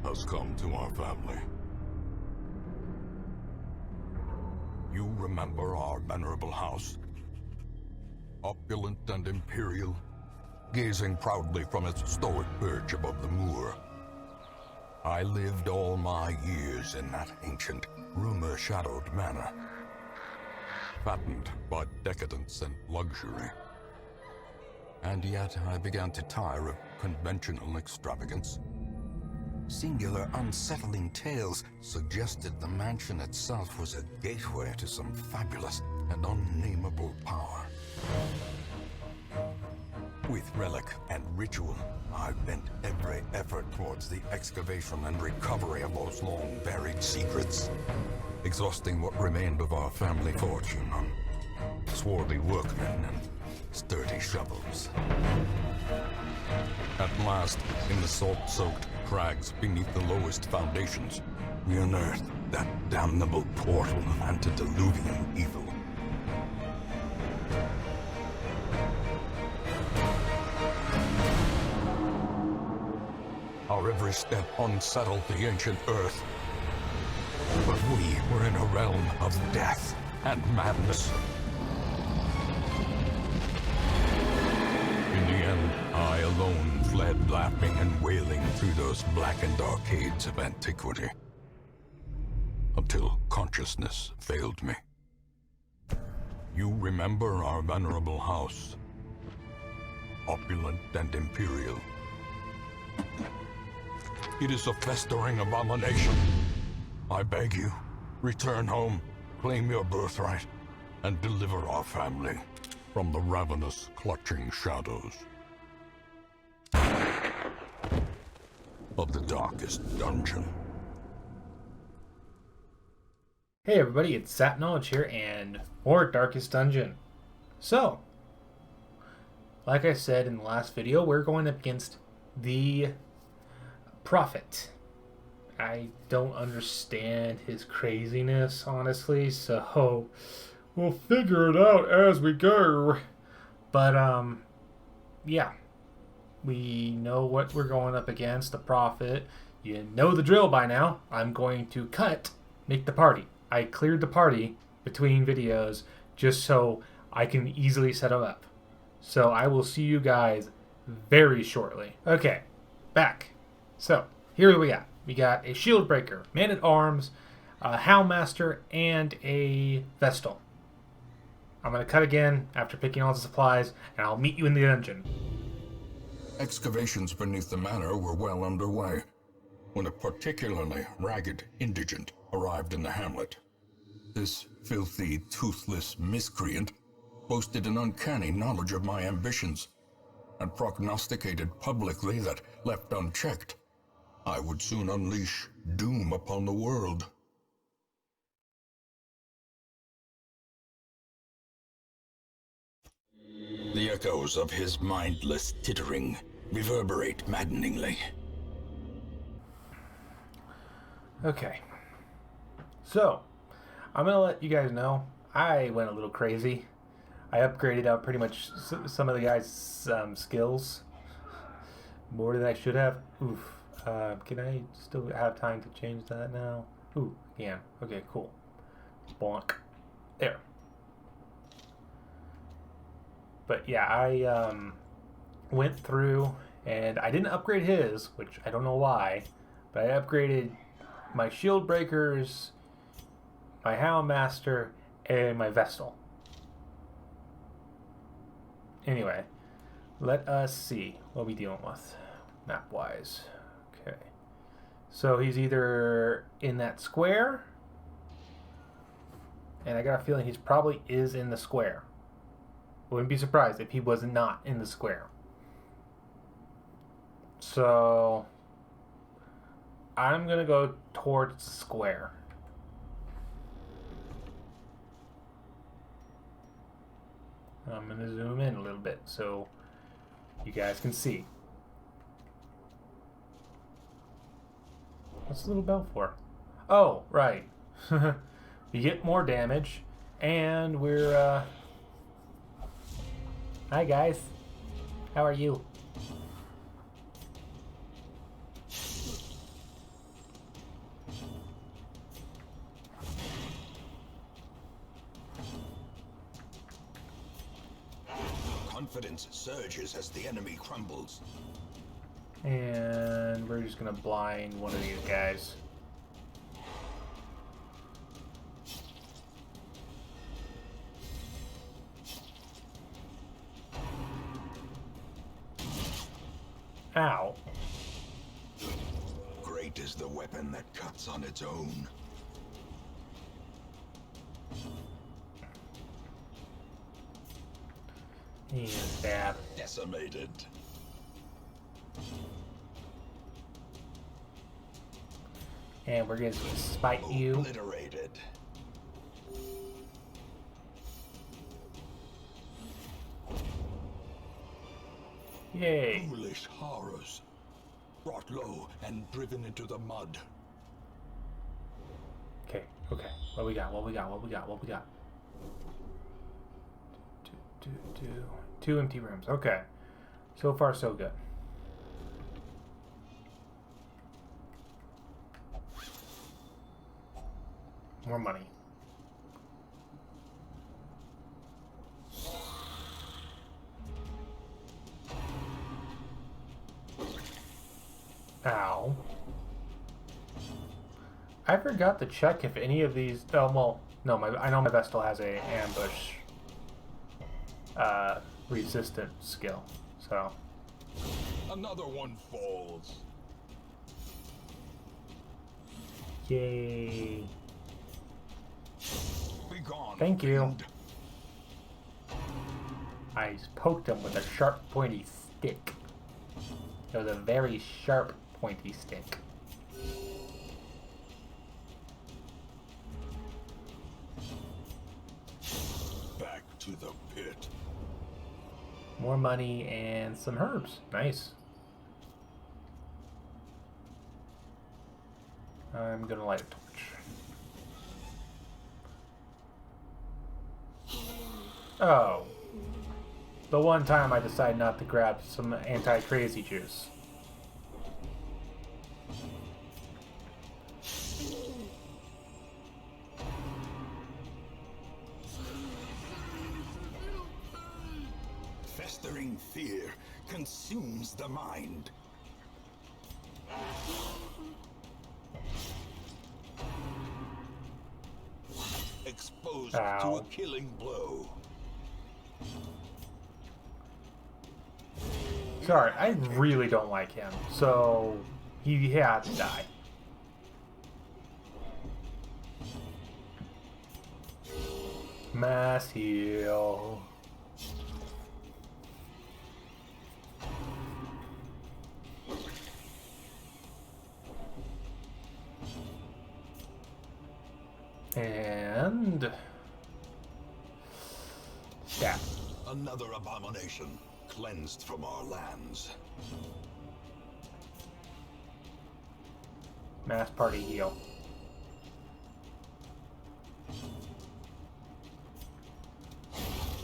has come to our family. You remember our venerable house? Opulent and imperial, gazing proudly from its stoic perch above the moor. I lived all my years in that ancient, rumor-shadowed manor, fattened by decadence and luxury. And yet I began to tire of conventional extravagance. Singular, unsettling tales suggested the mansion itself was a gateway to some fabulous and unnameable power. With relic and ritual, I bent every effort towards the excavation and recovery of those long-buried secrets, exhausting what remained of our family fortune on swarthy workmen and sturdy shovels. At last, in the salt-soaked crags beneath the lowest foundations, we unearthed that damnable portal of antediluvian evil. Our every step unsettled the ancient earth. But we were in a realm of death and madness. In the end, I alone fled laughing and wailing through those blackened arcades of antiquity, until consciousness failed me. You remember our venerable house, opulent and imperial. It is a festering abomination. I beg you, return home, claim your birthright, and deliver our family from the ravenous, clutching shadows of the darkest dungeon. Hey everybody, it's Sat Knowledge here, and more Darkest Dungeon. So, like I said in the last video, we're going up against the Prophet. I don't understand his craziness, honestly, so we'll figure it out as we go. But, yeah. We know what we're going up against, the Prophet. You know the drill by now. I'm going to make the party. I cleared the party between videos just so I can easily set it up. So I will see you guys very shortly. Okay, back. So, here we got. We got a shield breaker, man-at-arms, a Houndmaster, and a Vestal. I'm going to cut again after picking all the supplies, and I'll meet you in the dungeon. Excavations beneath the manor were well underway when a particularly ragged indigent arrived in the hamlet. This filthy, toothless miscreant boasted an uncanny knowledge of my ambitions and prognosticated publicly that, left unchecked, I would soon unleash doom upon the world. The echoes of his mindless tittering reverberate maddeningly. Okay. So, I'm going to let you guys know, I went a little crazy. I upgraded out pretty much some of the guys' skills. More than I should have. Oof. Can I still have time to change that now? Ooh, yeah. Okay, cool. Bonk. There. But yeah, I went through and I didn't upgrade his, which I don't know why, but I upgraded my shield breakers, my Houndmaster, and my Vestal. Anyway, let us see what we're dealing with map-wise. Okay. So he's either in that square, and I got a feeling he's probably is in the square. Wouldn't be surprised if he was not in the square. So I'm going to go towards the square. I'm going to zoom in a little bit so you guys can see. What's the little bell for? Oh, right. We get more damage, and we're, Hi guys, how are you? confidence surges as the enemy crumbles. And we're just gonna blind one of these guys. Ow. Great is the weapon that cuts on its own. He is bad. Decimated. And we're gonna spite you. Obliterated. Yay. Foolish horrors. Brought low and driven into the mud. Okay, okay. What we got? What we got? What we got? What we got? Two empty rooms. Okay. So far, so good. More money. Ow. I forgot to check if any of these... Oh, well, no, I know my Vestal has a ambush resistant skill, so... Another one falls. Yay. Be gone. Thank you. fiend. I just poked him with a sharp, pointy stick. It was a very sharp, pointy stick. Back to the pit. More money and some herbs. Nice. I'm gonna light a torch. Oh. The one time I decided not to grab some anti-crazy juice. Festering fear consumes the mind. Exposed to Ow. a killing blow. Sorry, I really don't like him, so he had to die. Mass heal. And... stab. Another abomination cleansed from our lands. Mass party heal.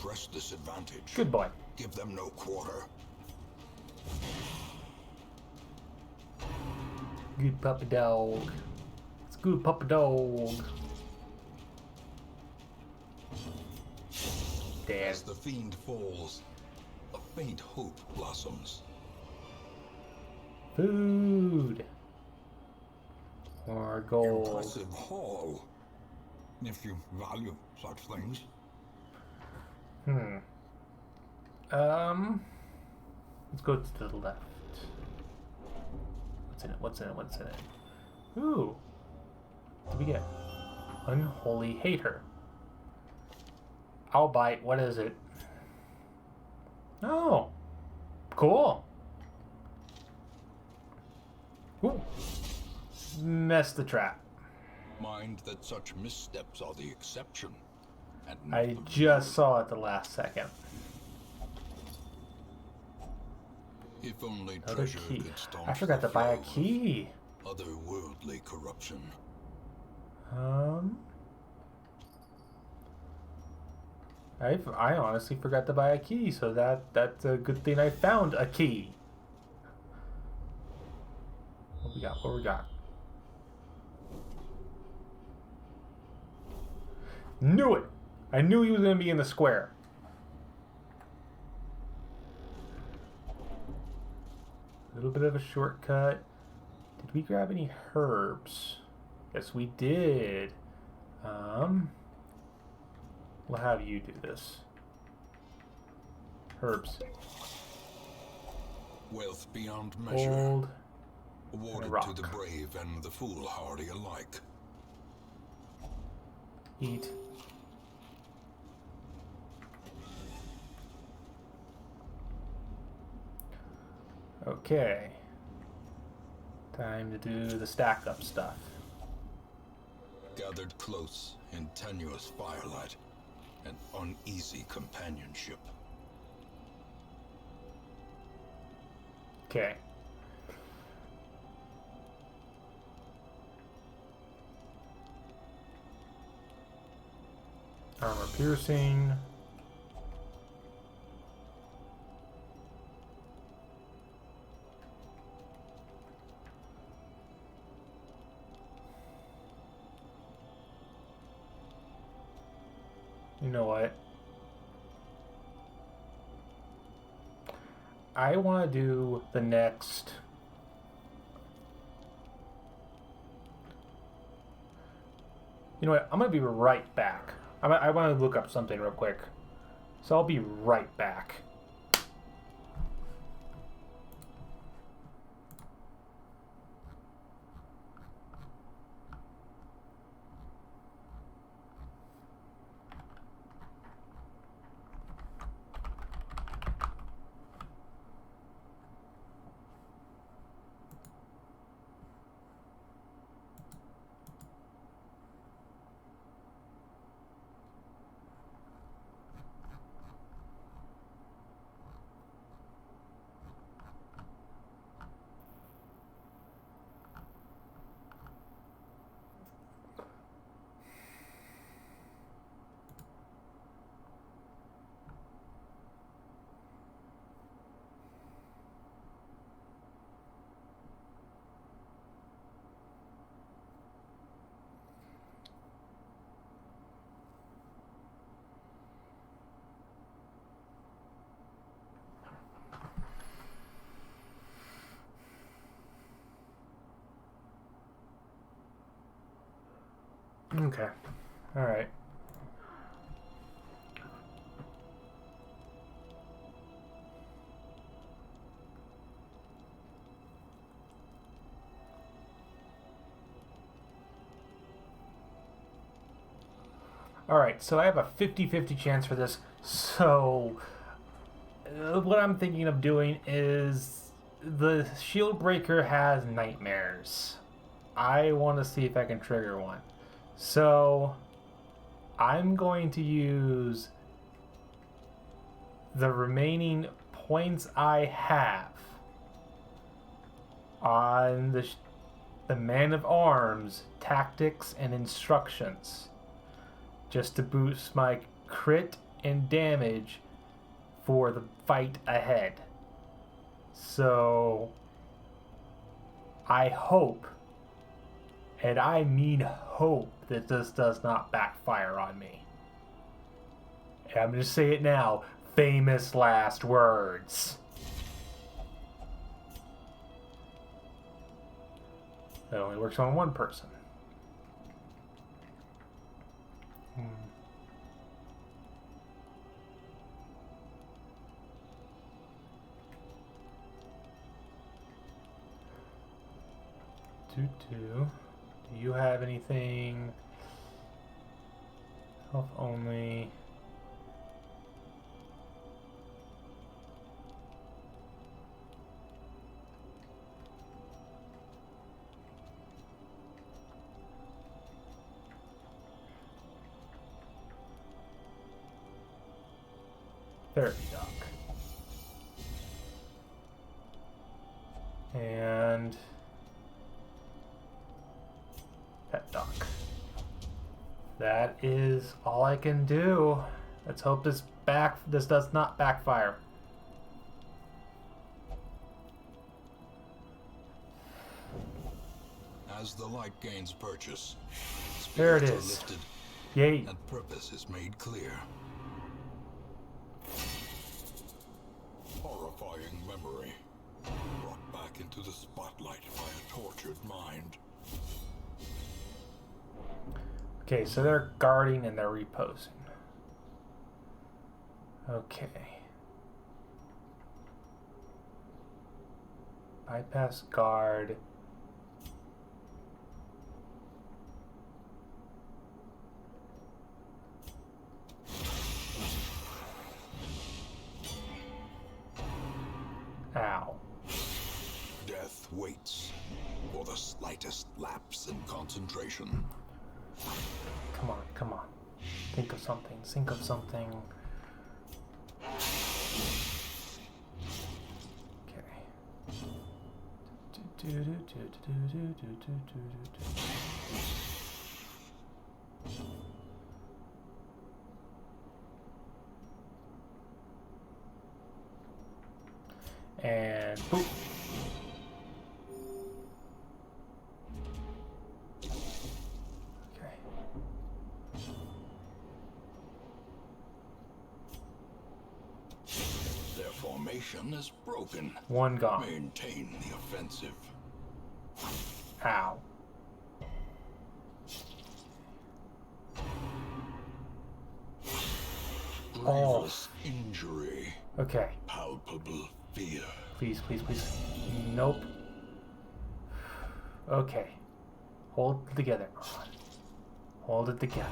Press this advantage. Good boy. Give them no quarter. Good puppy dog. It's good puppy dog. Dead. As the fiend falls, a faint hope blossoms. Food. More gold. Impressive haul, if you value such things. Let's go to the left. What's in it? What's in it? What's in it? Ooh. What do we get? Unholy hater. I'll bite. What is it? Oh. Cool. Ooh. Messed the trap. Mind that such missteps are the exception. And not I the just saw it the last second. If only Another treasure key. could staunch I forgot the to buy a flow of key. otherworldly corruption. I honestly forgot to buy a key, so that's a good thing I found a key. What we got? What we got? Knew it! I knew he was going to be in the square. A little bit of a shortcut. Did we grab any herbs? Yes, we did. We'll have you do this. Herbs. Wealth beyond measure. Gold. Awarded to the brave and the foolhardy alike. Eat. Okay. Time to do the stack up stuff. Gathered close in tenuous firelight and uneasy companionship. Okay. Armor piercing. You know what? I want to do the next. You know what? I'm going to be right back. I want to look up something real quick. So I'll be right back. Okay. All right. All right, so I have a 50-50 chance for this. So what I'm thinking of doing is the shield breaker has nightmares. I want to see if I can trigger one. So I'm going to use the remaining points I have on the Man of Arms tactics and instructions, just to boost my crit and damage for the fight ahead. So I hope, and I mean hope, that this does not backfire on me. And I'm going to say it now. Famous last words. It only works on one person. 2-2. Do you have anything? Health only. Therapy doc. And pet doc. That is all I can do. Let's hope this does not backfire. As the light gains purchase, There it spirits is. are lifted Yay. and purpose is made clear. Horrifying memory brought back into the spotlight by a tortured mind. Okay, so they're guarding and they're reposing. Okay. Bypass guard. Ow. Death waits for the slightest lapse in concentration. Come on, come on. Think of something. Think of something. And boop. Okay. Their formation is broken. One gone. Maintain the offensive. Ow. Grievous injury. Okay. Palpable fear. Please, please, please. Nope. Okay. Hold it together, Ron. Hold it together.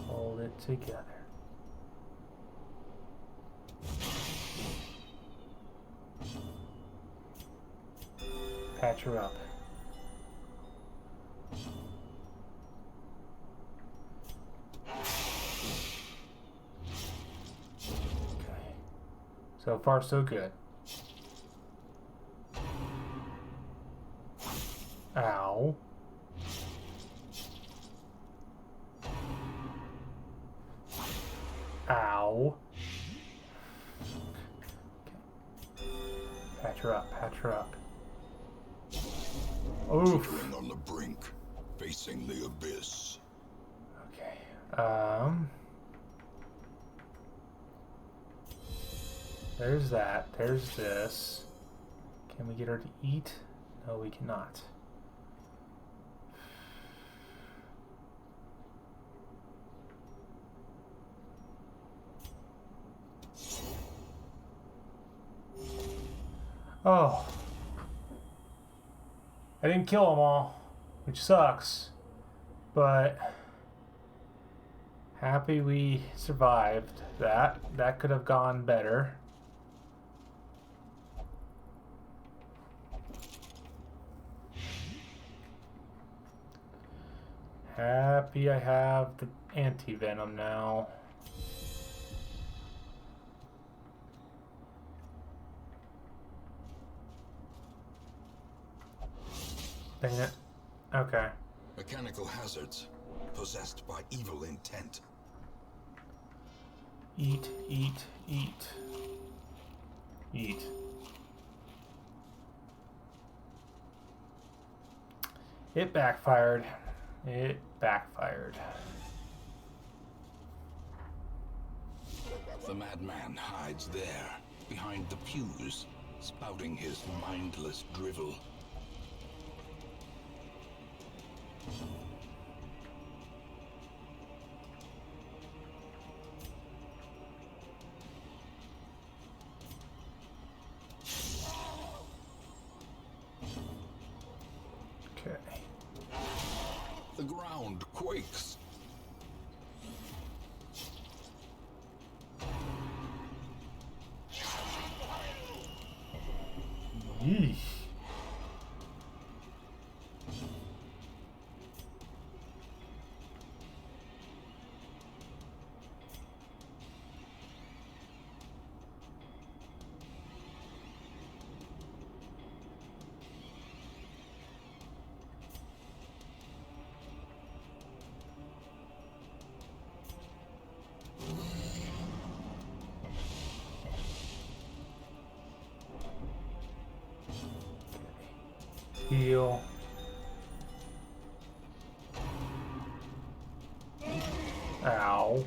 Hold it together. Patch her up. Okay. So far, so good. Ow. Ow. Okay. Patch her up, patch her up. Oof. Teetering on the brink, facing the abyss. Okay. There's that. There's this. Can we get her to eat? No, we cannot. Oh. I didn't kill them all, which sucks. But happy we survived that. That could have gone better. Happy I have the anti-venom now. Dang it. Okay. Mechanical hazards, possessed by evil intent. Eat, eat, eat. Eat. It backfired. It backfired. The madman hides there, behind the pews, spouting his mindless drivel. Okay. The ground quakes. Yeesh. Heal. Ow.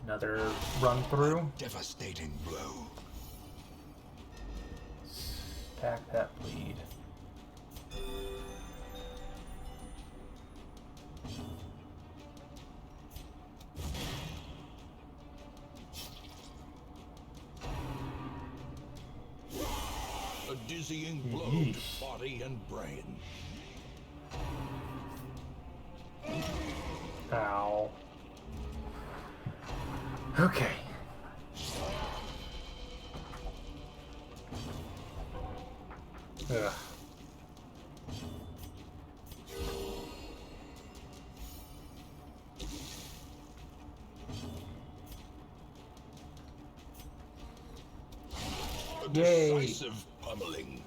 Another run through. Devastating blow. Stack that bleed. A dizzying blow to Yeesh. body and brain. Ow. Okay. Ugh. A Yay. decisive pummeling.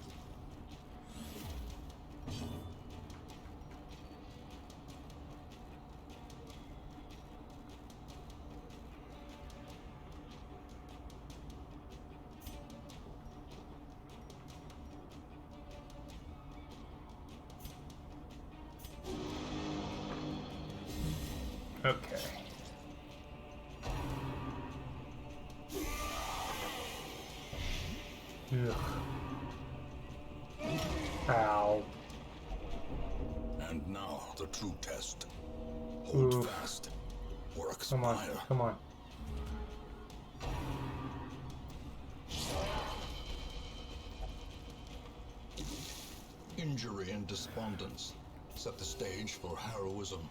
Okay. Ugh. Ow. And now the true test. Hold Oof. fast or Come on. expire. Come on. Injury and despondence set the stage for heroism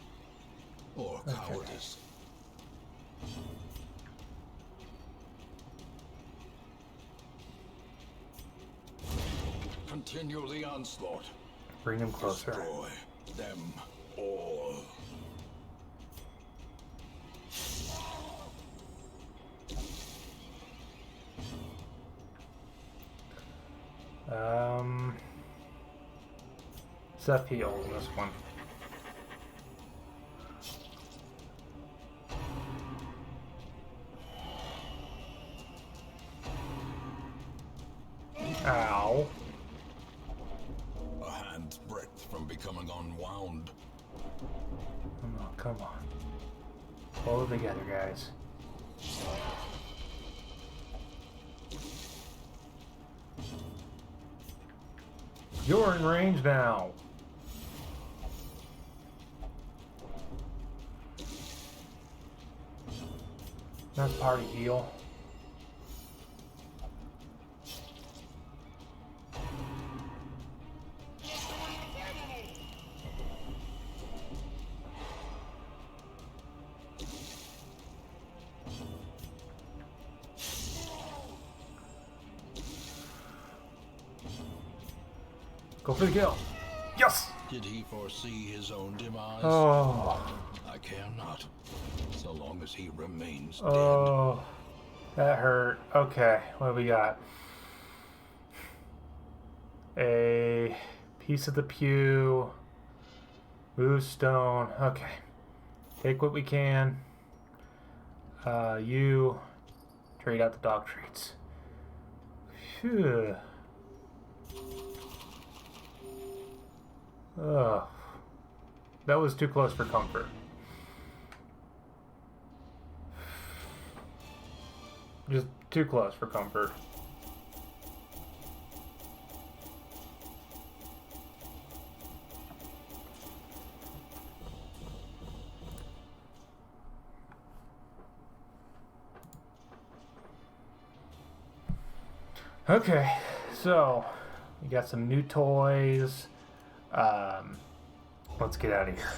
or cowardice. Continue the onslaught. Bring him closer. Destroy them all. Seth heal on this one. Ow. A hand's breadth from becoming unwound. Come on, come on. Pull it together, guys. You're in range now. That's party heal. Go for the kill. Yes! Did he foresee his own demise? Oh. I care not, so long as he remains Oh. That hurt. Okay, what do we got? A piece of the pew. Move stone. Okay. Take what we can. You trade out the dog treats. Phew. Ugh. That was too close for comfort. Just too close for comfort. Okay, so we got some new toys. Let's get out of here.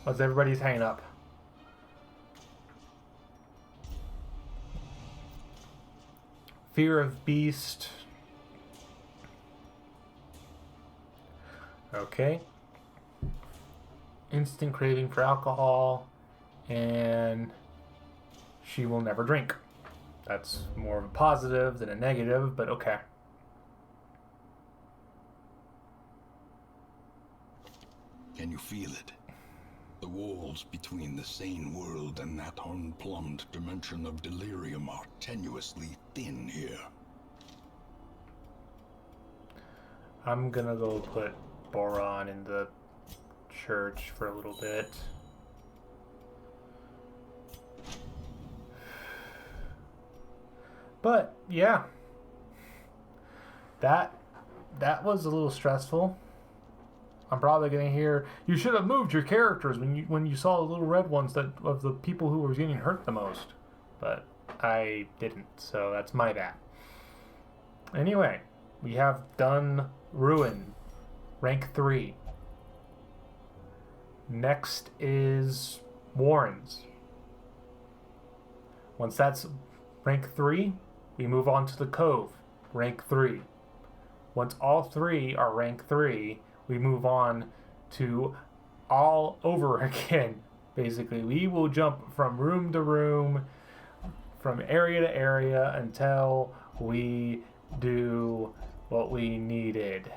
Let's everybody's hanging up. Fear of Beast. Okay. Instant craving for alcohol. And she will never drink. That's more of a positive than a negative, but okay. Can you feel it? The walls between the sane world and that unplumbed dimension of delirium are tenuously thin here. I'm gonna go put Boron in the church for a little bit. But yeah, that was a little stressful. I'm probably gonna hear, you should have moved your characters when you saw the little red ones that of the people who were getting hurt the most, but I didn't, so that's my bad. Anyway, we have done Ruin, rank 3. Next is Warrens. Once that's rank 3, we move on to the Cove, rank 3. Once all 3 are rank 3, we move on to all over again. Basically, we will jump from room to room, from area to area until we do what we needed.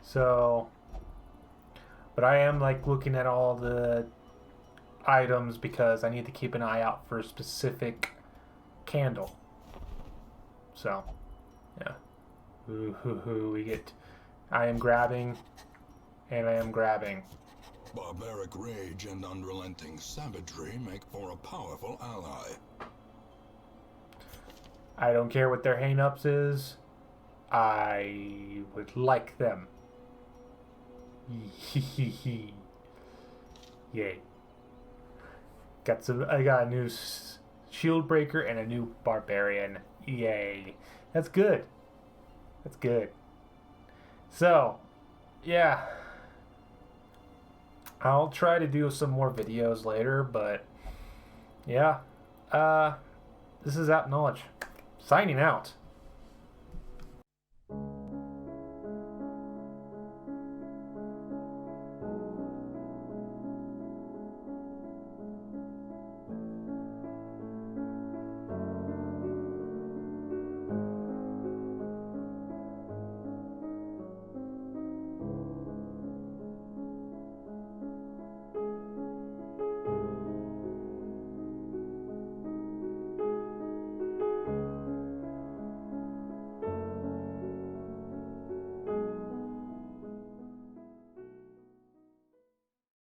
So, but I am like looking at all the items because I need to keep an eye out for a specific candle. So, yeah. We get, I am grabbing, and I am grabbing. Barbaric rage and unrelenting savagery make for a powerful ally. I don't care what their hang-ups is. I would like them. Yay. I got a new shield breaker and a new barbarian. Yay. That's good. That's good. So, yeah. I'll try to do some more videos later, but yeah. This is App Knowledge. Signing out.